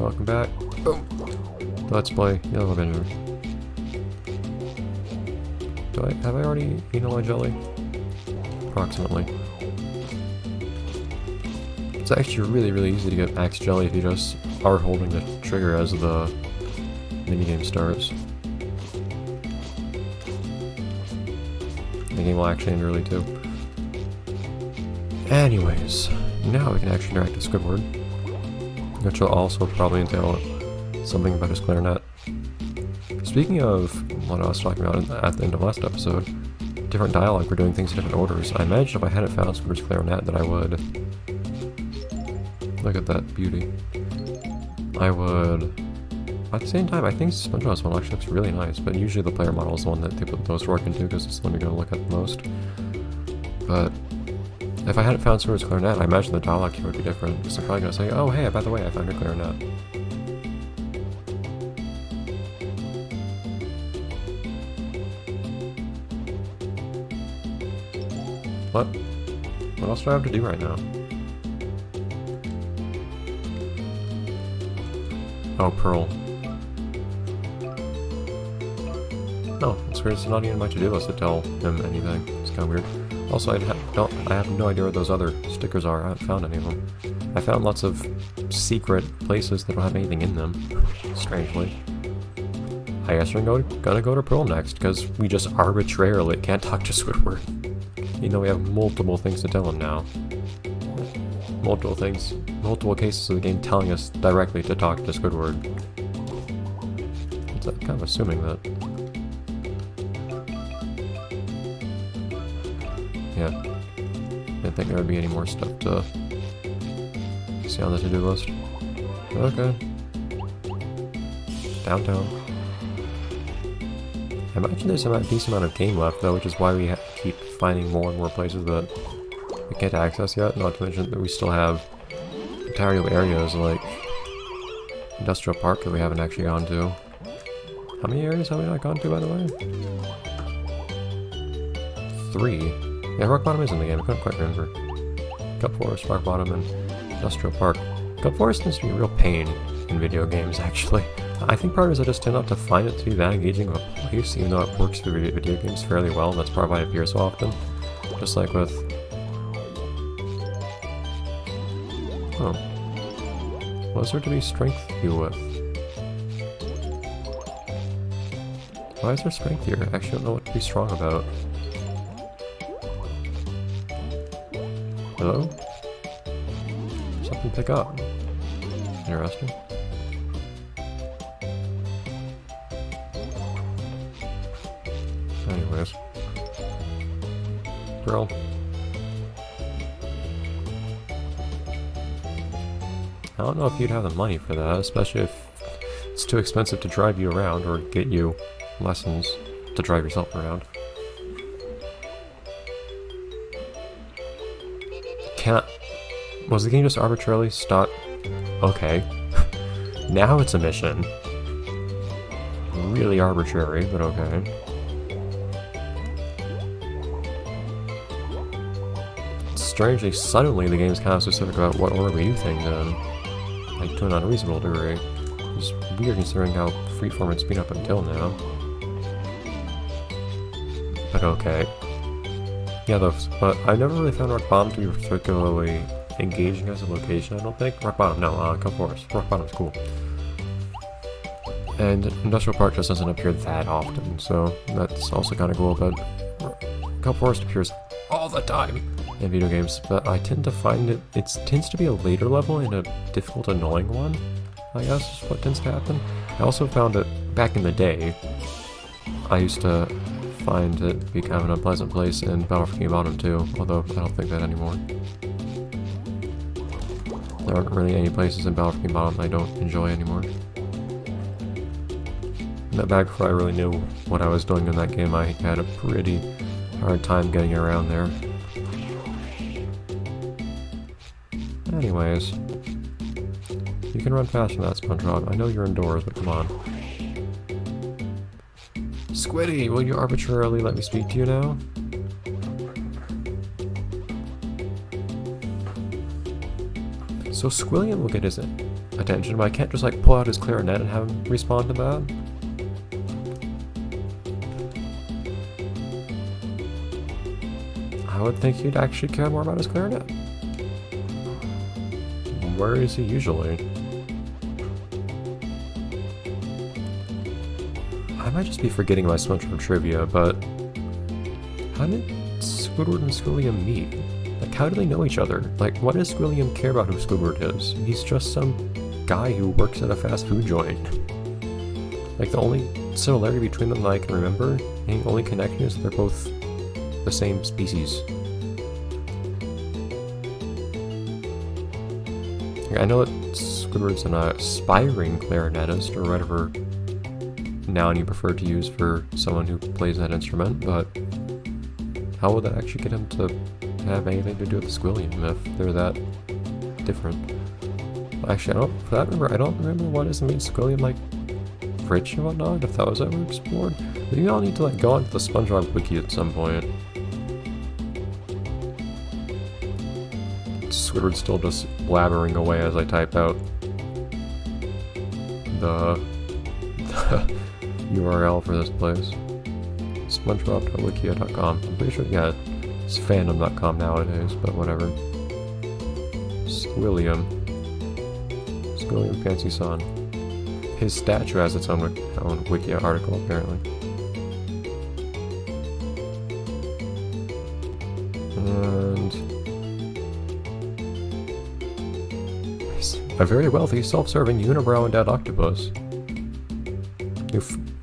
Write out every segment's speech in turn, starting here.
welcome back. Oh. Let's play Yellow Avenger. Have I already eaten all my jelly? Approximately. It's actually really easy to get max jelly if you just are holding the trigger as the minigame starts. The game will actually end early too. Anyways, now we can actually interact with Squidward, which will also probably entail something about his clarinet. Speaking of what I was talking about at the end of last episode, different dialogue for doing things in different orders, I imagine if I hadn't found Squidward's clarinet that I would... Look at that beauty. I would... At the same time, I think Spongebob's one actually looks really nice, but usually the player model is the one that they put the most work into because it's the one you're going to look at the most. But if I hadn't found Squidward's clarinet, I imagine the dialogue here would be different, because I'm probably going to say, oh hey, by the way, I found your clarinet. What? What else do I have to do right now? Oh, Pearl. No, it's weird. It's not even my to-do list to tell him anything. It's kind of weird. Also, I have no idea where those other stickers are. I haven't found any of them. I found lots of secret places that don't have anything in them. Strangely. I guess we're gonna go to Pearl next, because we just arbitrarily can't talk to Squidward. You know, we have multiple things to tell him now. Multiple cases of the game telling us directly to talk to Squidward. It's kind of assuming that. Yeah. Didn't think there would be any more stuff to see on the to-do list. Okay. Downtown. I imagine there's a decent amount of game left though, which is why we keep finding more and more places that we can't access yet, not to mention that we still have entirely new areas like Industrial Park that we haven't actually gone to. How many areas have we not gone to, by the way? 3. Yeah, Rock Bottom is in the game, I couldn't quite remember. Cup Forest, Rock Bottom, and Industrial Park. Cup Forest tends to be a real pain in video games, actually. I think part of it is I just tend not to find it to be that engaging of a place, even though it works for video games fairly well, and that's probably why it appears so often. Just like with... Oh. What is there to be strength you with? Why is there strength here? I actually don't know what to be strong about. Hello? Something to pick up. Interesting. Anyways. Girl. I don't know if you'd have the money for that, especially if it's too expensive to drive you around or get you lessons to drive yourself around. Was the game just arbitrarily stop? Okay. Now it's a mission. Really arbitrary, but okay. Strangely, suddenly the game's kind of specific about what order we do things in. Like, to an unreasonable degree. It's weird considering how freeform it's been up until now. But okay. Yeah, but I never really found Rock Bottom to be particularly engaging as a location, I don't think. Rock Bottom, no, Cup Forest. Rock Bottom's cool. And Industrial Park just doesn't appear that often, so that's also kind of cool, but Cup Forest appears all the time in video games, but I tend to find it tends to be a later level and a difficult, annoying one, I guess is what tends to happen. I also found it back in the day, I used to find it to be kind of an unpleasant place in Battle for King Bottom too, although I don't think that anymore. There aren't really any places in Battle for King Bottom I don't enjoy anymore. Back before I really knew what I was doing in that game, I had a pretty hard time getting around there. Anyways, you can run faster than that, Spongebob. I know you're indoors, but come on. Squiddy, will you arbitrarily let me speak to you now? So Squilliam will get his attention, but I can't just like pull out his clarinet and have him respond to that. I would think he'd actually care more about his clarinet. Where is he usually? I might just be forgetting my SpongeBob trivia, but how did Squidward and Squilliam meet? Like, how do they know each other? Like, why does Squilliam care about who Squidward is? He's just some guy who works at a fast food joint. Like, the only similarity between them that I can remember, and the only connection is that they're both the same species. I know that Squidward's an aspiring clarinetist, or whatever noun you prefer to use for someone who plays that instrument, but how would that actually get him to have anything to do with Squilliam if they're that different? Actually, I don't remember what is made Squilliam like rich and whatnot, if that was ever explored. Maybe I'll need to like go onto the SpongeBob wiki at some point. Squidward's still just blabbering away as I type out the URL for this place. SpongeBob.wikia.com. I'm pretty sure, yeah, it's fandom.com nowadays, but whatever. Squilliam Fancy Son. His statue has its own Wikia article, apparently. And a very wealthy, self-serving, unibrow-endowed octopus.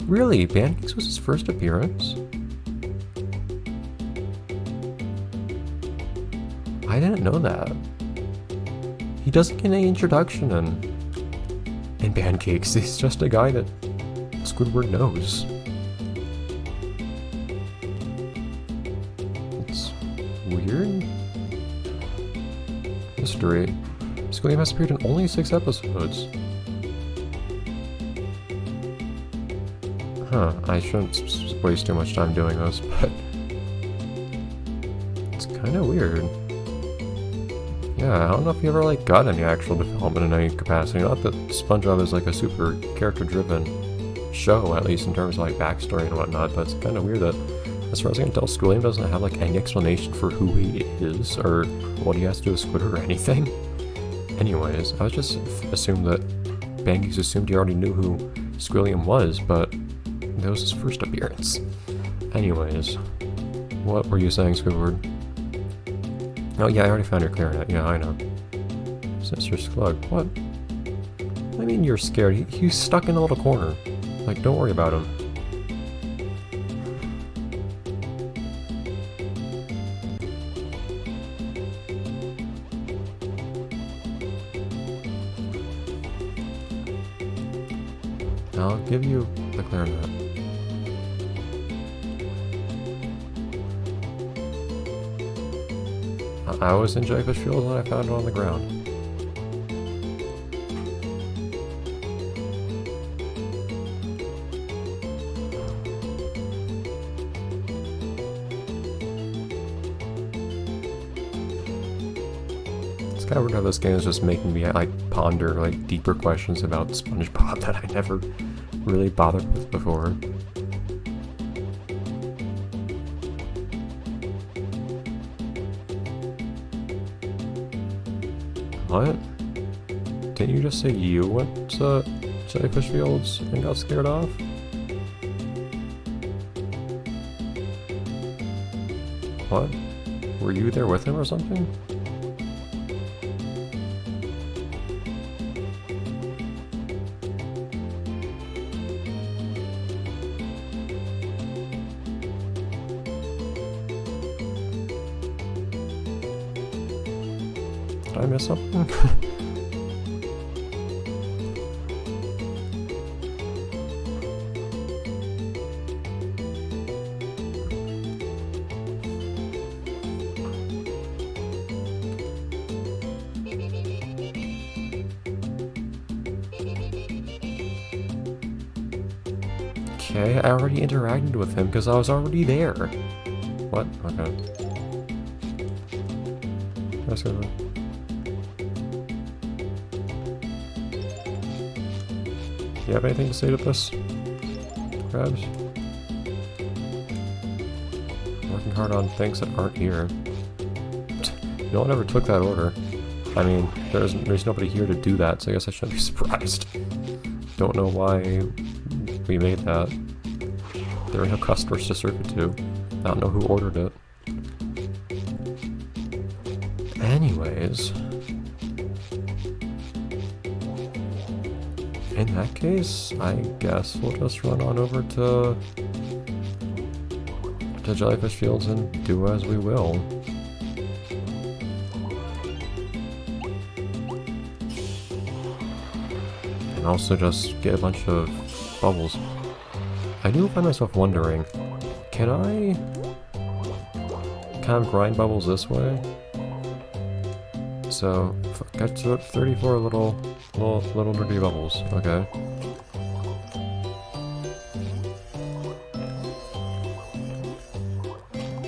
Really? Pancakes was his first appearance? I didn't know that. He doesn't get any introduction in Pancakes. He's just a guy that Squidward knows. It's weird. History. Squilliam has appeared in only 6 episodes. Huh, I shouldn't waste too much time doing this, but it's kind of weird. Yeah, I don't know if you ever like got any actual development in any capacity. Not that SpongeBob is like a super character-driven show, at least in terms of like backstory and whatnot, but it's kind of weird that, as far as I can tell, Squilliam doesn't have like any explanation for who he is or what he has to do with Squidward or anything. Anyways, I was just assumed that Pancakes assumed he already knew who Squilliam was, but that was his first appearance. Anyways, what were you saying, Squidward? Oh yeah, I already found your clarinet. Yeah, I know. Sister Slug. What? I mean, you're scared. He's stuck in a little corner. Like, don't worry about him. I'll give you the clarinet. I was in Jellyfish Field when I found it on the ground. Skyward of this game is just making me like ponder like deeper questions about SpongeBob that I never really bothered with before. What? Didn't you just say you went to Jellyfish Fields and got scared off? What? Were you there with him or something? Did I miss something? Okay, I already interacted with him because I was already there. What? Okay. That's good. you have anything to say to this? Crabs? Working hard on things that aren't here. No one ever took that order. I mean, there's nobody here to do that, so I guess I shouldn't be surprised. Don't know why we made that. There are no customers to serve it to. I don't know who ordered it. Anyways, in that case, I guess we'll just run on over to Jellyfish Fields and do as we will. And also just get a bunch of bubbles. I do find myself wondering, can I kind of grind bubbles this way? So, got to 34 little dirty bubbles, okay.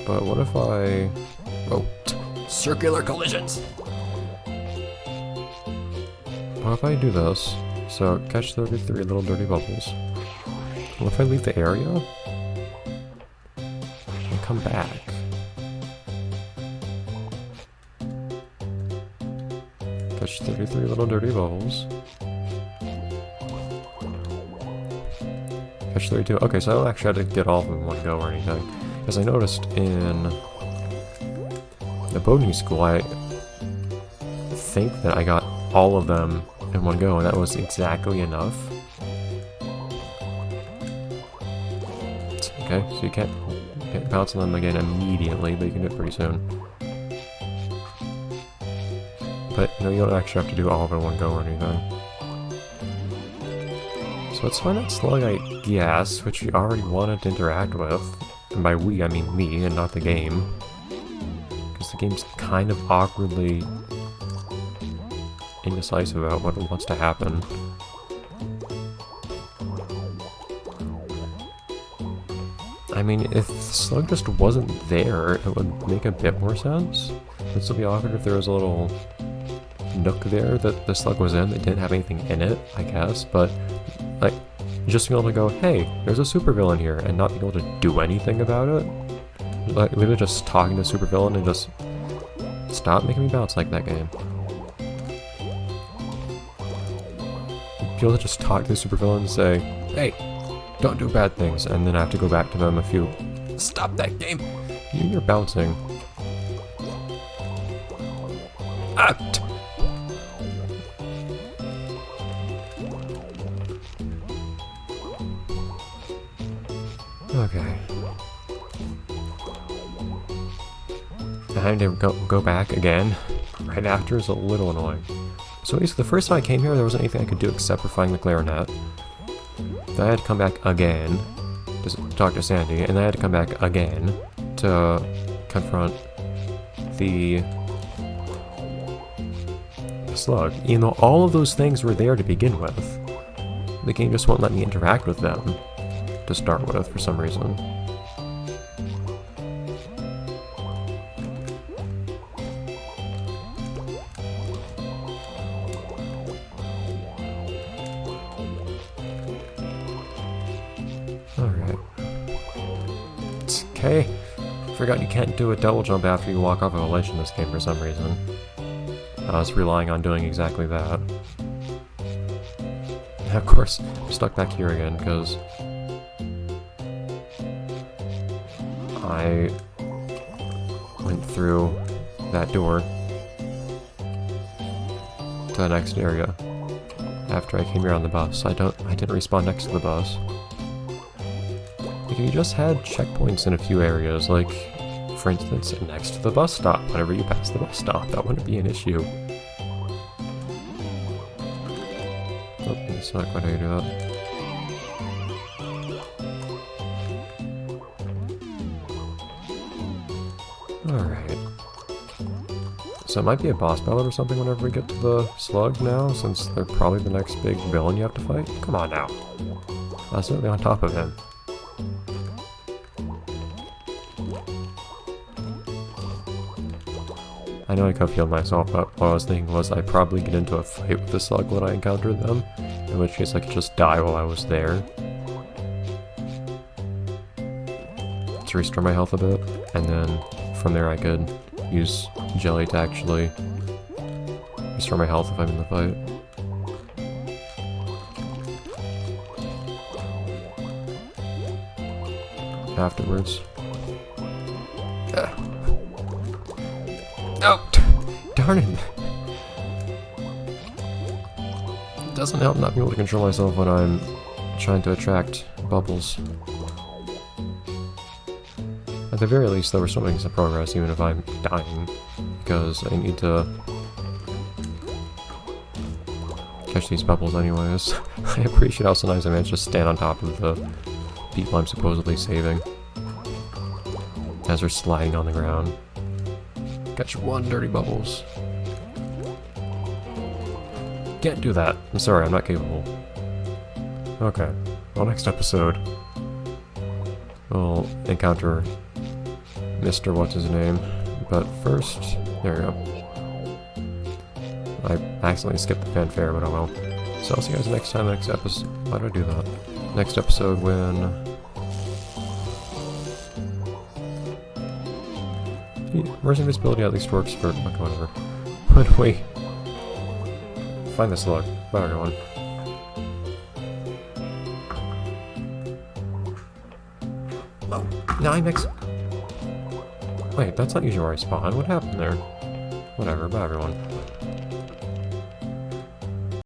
But what if I... Oh, circular collisions! What if I do this? So, catch 33 little dirty bubbles. What if I leave the area? And come back? Catch 33 little dirty bubbles. Catch 32. Okay, so I don't actually have to get all of them in one go or anything. Because I noticed in the boating school, I think that I got all of them in one go, and that was exactly enough. Okay, so you can't bounce on them again immediately, but you can do it pretty soon. But no, you don't actually have to do all of it in one go or anything. So let's find that slug, I guess, which we already wanted to interact with. And by we, I mean me, and not the game. Because the game's kind of awkwardly indecisive about what wants to happen. I mean, if the slug just wasn't there, it would make a bit more sense. It'd still be awkward if there was a little nook there that the slug was in that didn't have anything in it, I guess, but like, just being able to go, hey, there's a supervillain here, and not being able to do anything about it. Like, literally just talking to supervillain and just stop making me bounce like that game. Be able to just talk to the supervillain and say, hey, don't do bad things, and then I have to go back to them if you stop that game. You're bouncing. Ah! Okay. Having to go back again right after is a little annoying. So basically, the first time I came here, there wasn't anything I could do except for flying the clarinet. Then I had to come back again to talk to Sandy, and then I had to come back again to confront the slug. Even though all of those things were there to begin with, the game just won't let me interact with them to start with for some reason. Alright. Okay. Forgot you can't do a double jump after you walk off of a ledge in this game for some reason. I was relying on doing exactly that. And of course, I'm stuck back here again because I went through that door to the next area after I came here on the bus. I didn't respawn next to the bus. Like, if you just had checkpoints in a few areas, like, for instance, next to the bus stop, whenever you pass the bus stop, that wouldn't be an issue. Oh, that's not quite how you do that. Alright. So it might be a boss battle or something whenever we get to the slug now, since they're probably the next big villain you have to fight. Come on now. I'm certainly on top of him. I know I could have healed myself, but what I was thinking was I'd probably get into a fight with the slug when I encountered them, in which case I could just die while I was there. To restore my health a bit, and then from there I could use jelly to actually restore my health if I'm in the fight. Afterwards. Oh! Darn it! It doesn't help not being able to control myself when I'm trying to attract bubbles. At the very least, though, we're still making some progress, even if I'm dying, because I need to catch these bubbles anyways. I appreciate how sometimes I manage to stand on top of the people I'm supposedly saving as they're sliding on the ground. Catch one, dirty bubbles. Can't do that. I'm sorry, I'm not capable. Okay, well, next episode we'll encounter Mr. What's-His-Name, but first, there we go. I accidentally skipped the fanfare, but oh well. So I'll see you guys next time, next episode. Why did I do that? Next episode when... Reverse invisibility at least works for... Okay, whatever. When we find this slug. Bye, everyone. Oh, now I'm Wait, that's not usually where I spawn. What happened there? Whatever, bye everyone.